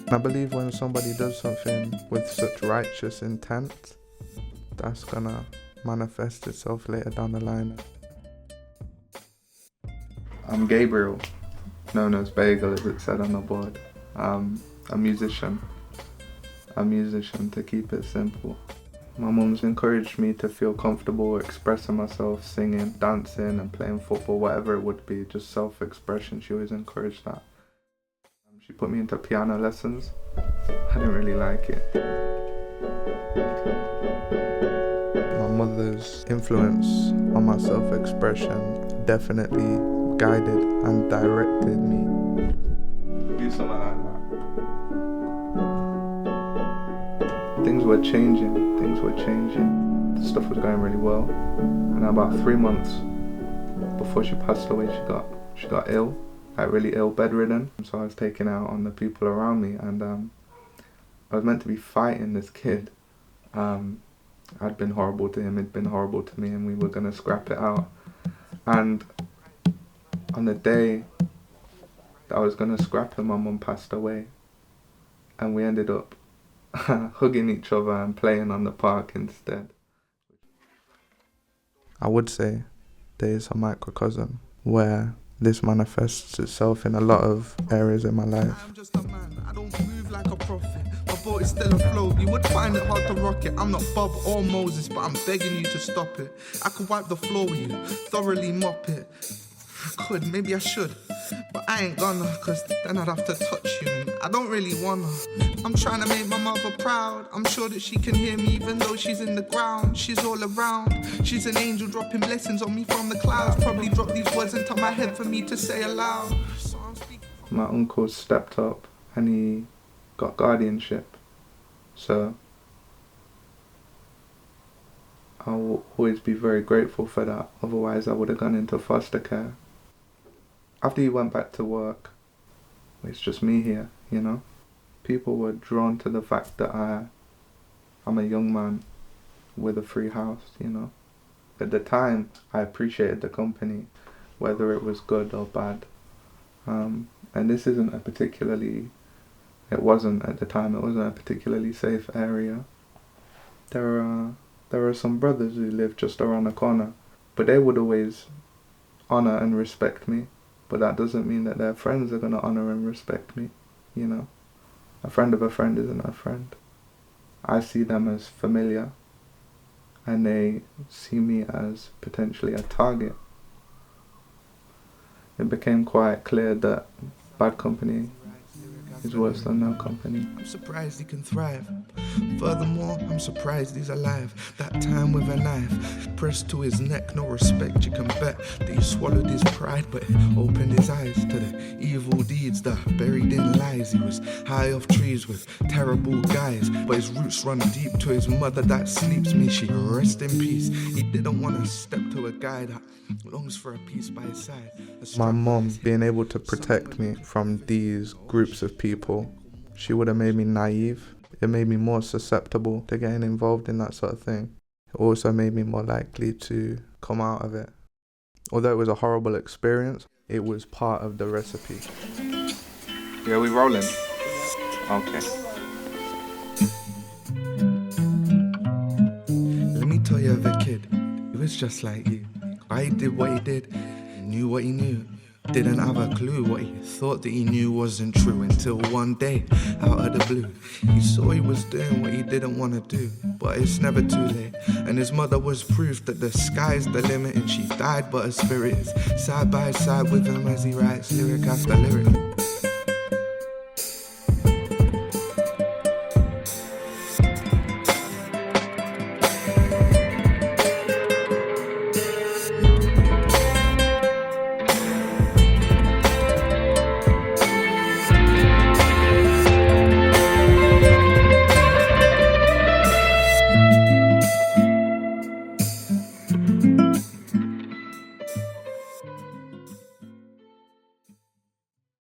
I believe when somebody does something with such righteous intent, that's gonna manifest itself later down the line. I'm Gabriel, known as Bagel as it said on the board. A musician to keep it simple. My mum's encouraged me to feel comfortable expressing myself, singing, dancing and playing football, whatever it would be, just self-expression. She always encouraged that. She put me into piano lessons. I didn't really like it. My mother's influence on my self-expression definitely guided and directed me. Do something like that. Things were changing. Stuff was going really well. And about 3 months before she passed away, she got ill. Like really ill, bedridden. So I was taken out on the people around me, and I was meant to be fighting this kid. I'd been horrible to him, he'd been horrible to me, and we were gonna scrap it out. And on the day that I was gonna scrap him, my mum passed away, and we ended up hugging each other and playing on the park instead. I would say there is a microcosm where this manifests itself in a lot of areas in my life. I'm just a man, I don't move like a prophet. My boat is still afloat, you would find it hard to rock it. I'm not Bob or Moses, but I'm begging you to stop it. I could wipe the floor with you, thoroughly mop it. I could, maybe I should, but I ain't gonna, cause then I'd have to touch you, and I don't really wanna. I'm trying to make my mother proud. I'm sure that she can hear me even though she's in the ground. She's all around. She's an angel dropping blessings on me from the clouds. Probably drop these words into my head for me to say aloud. My uncle stepped up and he got guardianship. So I'll always be very grateful for that. Otherwise I would have gone into foster care. After he went back to work, it's just me here, you know. People were drawn to the fact that I'm a young man with a free house, you know. At the time, I appreciated the company, whether it was good or bad. And this isn't a particularly safe area. There are some brothers who live just around the corner, but they would always honor and respect me. But that doesn't mean that their friends are gonna honor and respect me, you know. A friend of a friend isn't a friend. I see them as familiar, and they see me as potentially a target. It became quite clear that bad company is worse than no company. I'm surprised he can thrive. Furthermore, I'm surprised he's alive. That time with a knife pressed to his neck, no respect. You can bet that he swallowed his pride, but opened his eyes to the evil deeds that buried in lies. He was high off trees with terrible guys, but his roots run deep to his mother that sleeps. May she rest in peace. He didn't want to step to a guy that longs for a peace by his side. My mom being able to protect me from these groups of people, she would have made me naive. It made me more susceptible to getting involved in that sort of thing. It also made me more likely to come out of it. Although it was a horrible experience, it was part of the recipe. Yeah, we rolling? Okay. Let me tell you of a kid, he was just like you. Why he did what he did, he knew what he knew. Didn't have a clue what he thought that he knew wasn't true, until one day, out of the blue, he saw he was doing what he didn't want to do. But it's never too late, and his mother was proof that the sky's the limit, and she died but her spirit is side by side with him as he writes lyric after lyric.